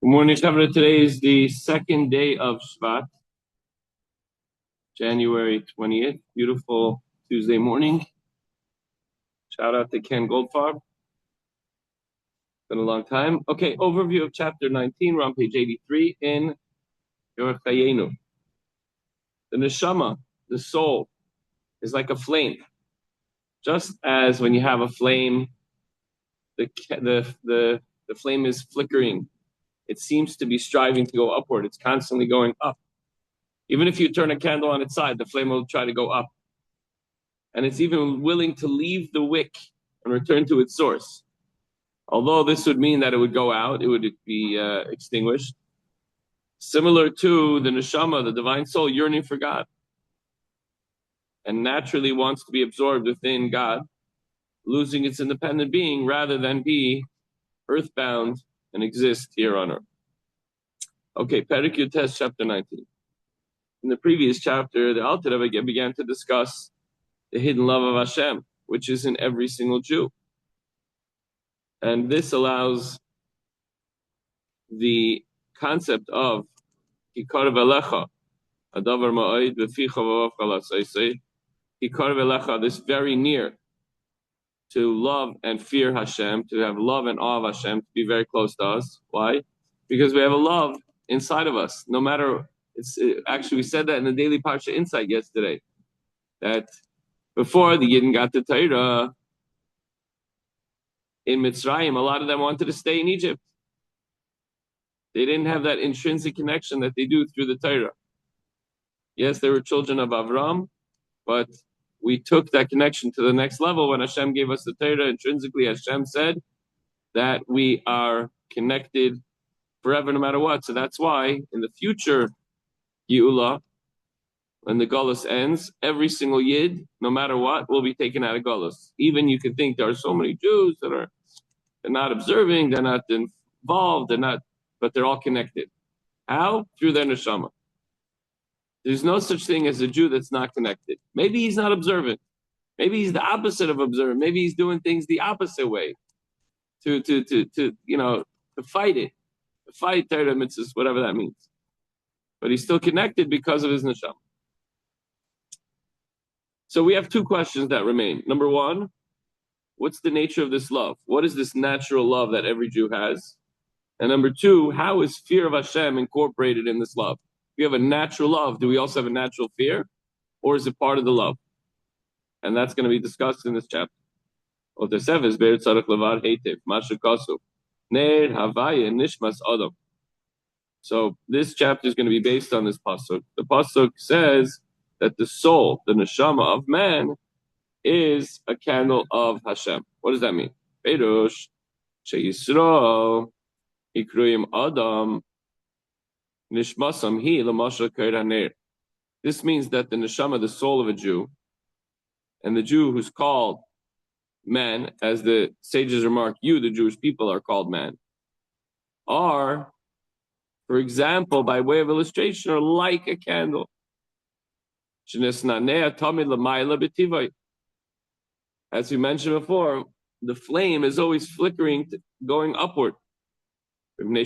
Good morning, Shevat. Today is the second day of Shevat, January 20th. Beautiful Tuesday morning. Shout out to Ken Goldfarb. Been a long time. Okay, overview of chapter 19. We're on page 83 in Yorech Hayenu. The neshama, the soul, is like a flame. Just as when you have a flame, the flame is flickering. It seems to be striving to go upward. It's constantly going up. Even if you turn a candle on its side, the flame will try to go up. And it's even willing to leave the wick and return to its source. Although this would mean that it would go out, it would be extinguished. Similar to the neshama, the divine soul, yearning for God, and naturally wants to be absorbed within God, losing its independent being rather than be earthbound and exist here on earth. Okay, Perek Yutes, chapter 19. In the previous chapter, the Alter Rebbe began to discuss the hidden love of Hashem, which is in every single Jew. And this allows the concept of Hikarev Elecha, Adavar Ma'od V'ficha V'avav Chalasei, Hikarev Elecha, this very near, to love and fear Hashem, to have love and awe of Hashem, to be very close to us. Why? Because we have a love inside of us. No matter, actually we said that in the daily Parsha Insight yesterday, that before the Yidden got the Torah in Mitzrayim, a lot of them wanted to stay in Egypt. They didn't have that intrinsic connection that they do through the Torah. Yes, they were children of Avram, but we took that connection to the next level when Hashem gave us the Torah. Intrinsically, Hashem said that we are connected forever no matter what. So that's why in the future Geula, when the Golus ends, every single Yid, no matter what, will be taken out of Golus. Even you can think there are so many Jews that they're not observing, they're not involved, but they're all connected. How? Through their neshama. There's no such thing as a Jew that's not connected. Maybe he's not observant. Maybe he's the opposite of observant. Maybe he's doing things the opposite way to fight it, to fight Torah mitzvahs, whatever that means. But he's still connected because of his neshama. So we have two questions that remain. Number one, what's the nature of this love? What is this natural love that every Jew has? And number two, how is fear of Hashem incorporated in this love? If we have a natural love, do we also have a natural fear? Or is it part of the love? And that's going to be discussed in this chapter. So this chapter is going to be based on this pasuk. The pasuk says that the soul, the neshama of man, is a candle of Hashem. What does that mean? Perush sheYisro Ikruyim Adam Nishmasam Hi L'Mashal Kair HaNer. This means that the neshama, the soul of a Jew, and the Jew who's called man, as the sages remark, you, the Jewish people, are called man, are, for example, by way of illustration, are like a candle. As we mentioned before, the flame is always flickering, going upward. Because the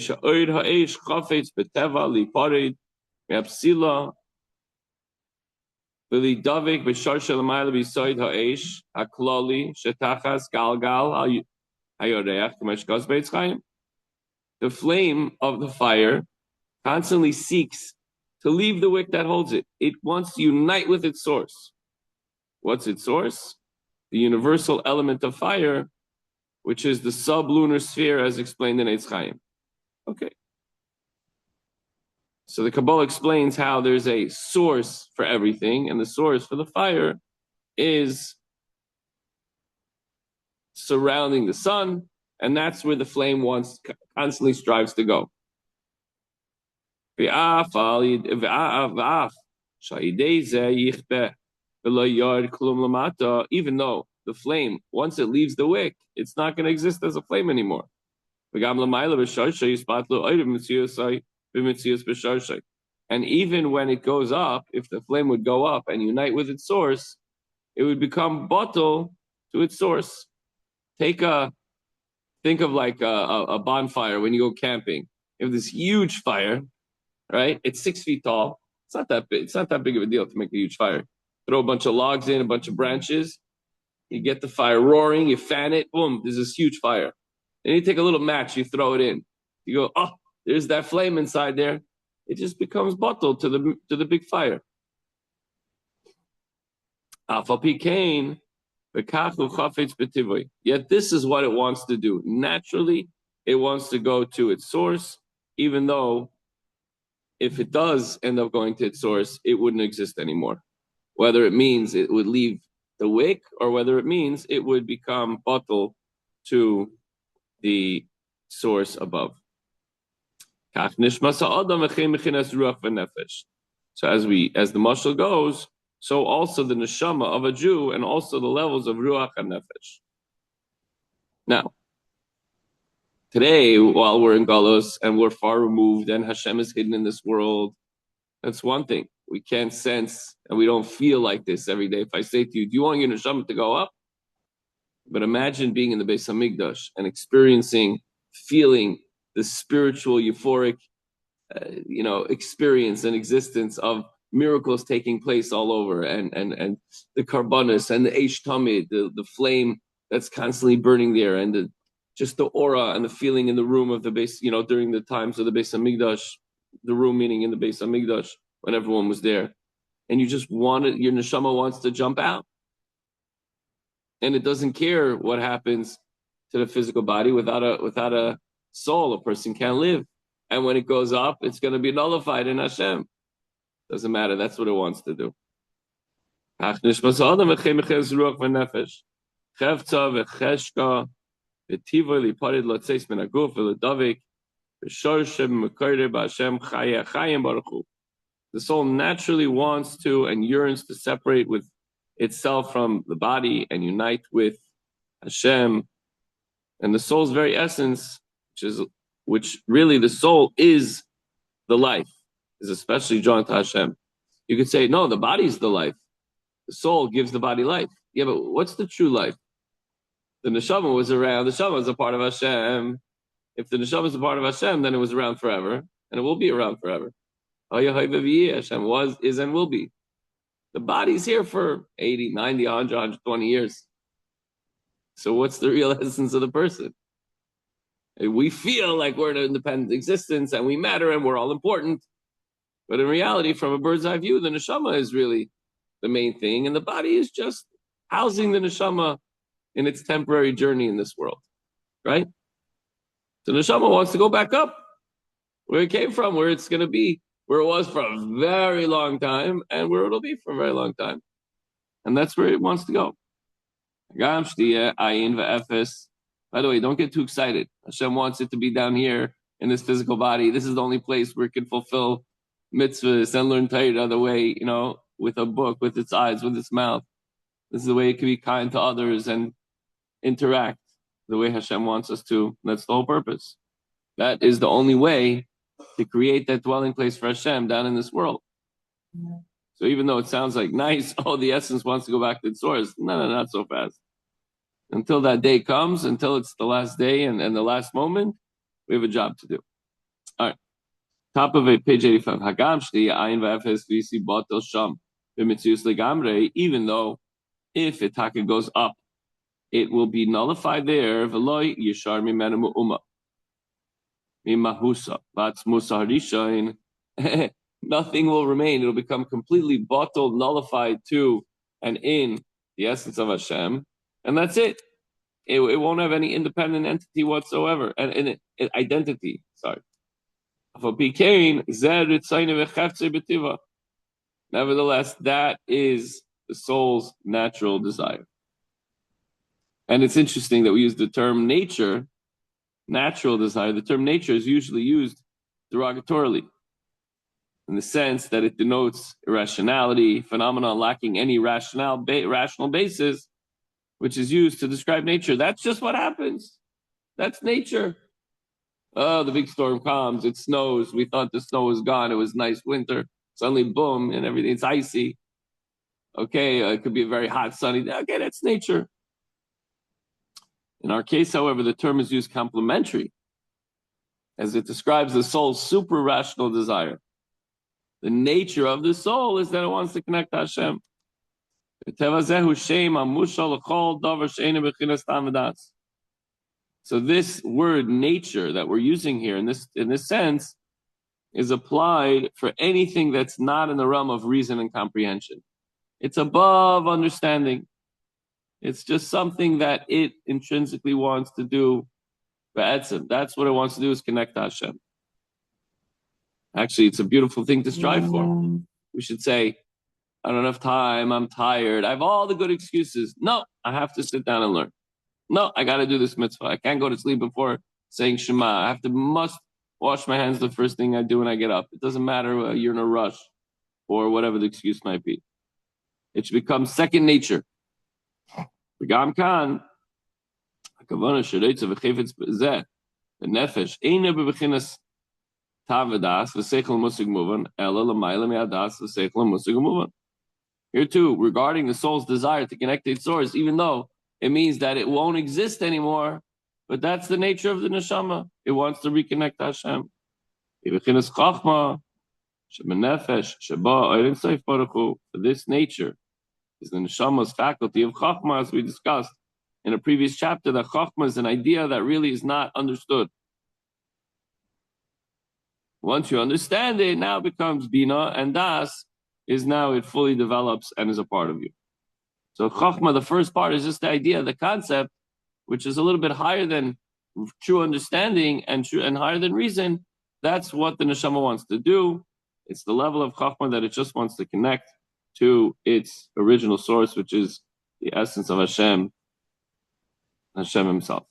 flame of the fire constantly seeks to leave the wick that holds it. It wants to unite with its source. What's its source? The universal element of fire, which is the sublunar sphere as explained in Eitz Chaim. Okay. So the Kabbalah explains how there's a source for everything, and the source for the fire is surrounding the sun, and that's where the flame constantly strives to go. Even though the flame, once it leaves the wick, it's not going to exist as a flame anymore. And even when it goes up, if the flame would go up and unite with its source, it would become bottle to its source. Think of like a bonfire when you go camping. You have this huge fire, right? It's 6 feet tall. It's not that big. It's not that big of a deal to make a huge fire. Throw a bunch of logs in, a bunch of branches. You get the fire roaring. You fan it. Boom! There's this huge fire. Then you take a little match. You throw it in. You go, oh, there's that flame inside there. It just becomes bottled to the big fire. Yet this is what it wants to do. Naturally, it wants to go to its source, even though if it does end up going to its source, it wouldn't exist anymore. Whether it means it would leave the wick or whether it means it would become bottled to the source above. So as the mashal goes, so also the neshama of a Jew and also the levels of ruach and nefesh. Now, today, while we're in Galus and we're far removed and Hashem is hidden in this world, that's one thing. We can't sense and we don't feel like this every day. If I say to you, do you want your neshama to go up? But imagine being in the Beis Hamikdash and experiencing, feeling the spiritual, euphoric, experience and existence of miracles taking place all over, and the karbanis and the eish tamid, the flame that's constantly burning there, and just the aura and the feeling in the room of the base, during the times of the Beis Hamikdash, the room meaning in the Beis Hamikdash when everyone was there, and you just your neshama wants to jump out, and it doesn't care what happens to the physical body. Without a soul, a person can't live. And when it goes up, it's going to be nullified in Hashem. Doesn't matter. That's what it wants to do. The soul naturally wants to and yearns to separate with itself from the body and unite with Hashem. And the soul's very essence, which really the soul is the life, is especially drawn to Hashem. You could say, no, the body's the life. The soul gives the body life. Yeah, but what's the true life? The neshama was around. The neshama is a part of Hashem. If the neshama is a part of Hashem, then it was around forever, and it will be around forever. Hashem was, is, and will be. The body's here for 80, 90, 100, 120 years. So what's the real essence of the person? We feel like we're an independent existence and we matter and we're all important. But in reality, from a bird's eye view, the neshama is really the main thing, and the body is just housing the neshama in its temporary journey in this world, right? So the neshama wants to go back up where it came from, where it's going to be, where it was for a very long time, and where it'll be for a very long time. And that's where it wants to go. By the way, don't get too excited. Hashem wants it to be down here in this physical body. This is the only place where it can fulfill mitzvahs and learn Torah the way, with a book, with its eyes, with its mouth. This is the way it can be kind to others and interact the way Hashem wants us to. That's the whole purpose. That is the only way to create that dwelling place for Hashem down in this world. So even though it sounds like nice, the essence wants to go back to its source. No, not so fast. Until that day comes, until it's the last day and the last moment, we have a job to do. All right. Top of it, page 85. Hagam shti ayin v'efes v'yisi batel sham b'mitzius legamre. Even though if it taka goes up, it will be nullified there. V'loi yishar mimenu mu'uma mimahusa vatz musa harishain. Nothing will remain. It'll become completely bottled, nullified to and in the essence of Hashem. And that's it. It won't have any independent entity whatsoever, and identity. Sorry. Nevertheless, that is the soul's natural desire. And it's interesting that we use the term nature, natural desire. The term nature is usually used derogatorily, in the sense that it denotes irrationality, phenomena lacking any rational basis, which is used to describe nature. That's just what happens. That's nature. Oh, the big storm comes, it snows. We thought the snow was gone. It was nice winter. Suddenly, boom, and everything, it's icy. Okay, it could be a very hot, sunny day. Okay, that's nature. In our case, however, the term is used complementary. as it describes the soul's super rational desire. The nature of the soul is that it wants to connect to Hashem. So this word nature that we're using here in this sense is applied for anything that's not in the realm of reason and comprehension. It's above understanding. It's just something that it intrinsically wants to do. That's what it wants to do, is connect to Hashem. Actually, it's a beautiful thing to strive for. We should say, I don't have time, I'm tired, I have all the good excuses. No, I have to sit down and learn. No, I got to do this mitzvah. I can't go to sleep before saying Shema. I must wash my hands the first thing I do when I get up. It doesn't matter you're in a rush or whatever the excuse might be. It should become second nature. וגם כאן, הכוונה שרצה וחפץ בזה, בנפש, אינה בבחינס תו ודס ושכל מושג מובן, אלא למעלה מהדס ושכל מושג מובן. Here too, regarding the soul's desire to connect to its source, even though it means that it won't exist anymore, but that's the nature of the neshama. It wants to reconnect to Hashem. בבחינס חוכמה, שבנפש, שבה אין סוף ברוך הוא, for this nature, is the neshama's faculty of chachma, as we discussed in a previous chapter, that chachma is an idea that really is not understood. Once you understand it, now it becomes bina, and das is now it fully develops and is a part of you. So chachma, the first part, is just the idea, the concept, which is a little bit higher than true understanding and higher than reason. That's what the neshama wants to do. It's the level of chachma that it just wants to connect to its original source, which is the essence of Hashem himself.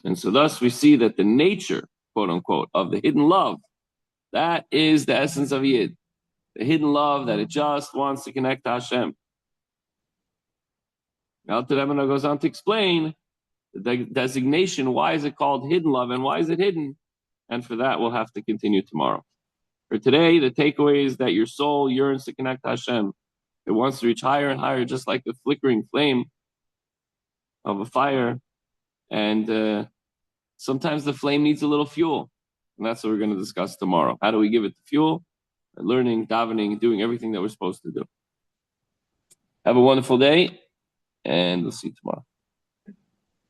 And so thus we see that the nature, quote unquote, of the hidden love, that is the essence of Yid. The hidden love that it just wants to connect to Hashem. Now Rebbeinu goes on to explain the designation, why is it called hidden love and why is it hidden? And for that we'll have to continue tomorrow. For today, the takeaway is that your soul yearns to connect to Hashem. It wants to reach higher and higher, just like the flickering flame of a fire. And sometimes the flame needs a little fuel. And that's what we're going to discuss tomorrow. How do we give it the fuel? By learning, davening, doing everything that we're supposed to do. Have a wonderful day, and we'll see you tomorrow.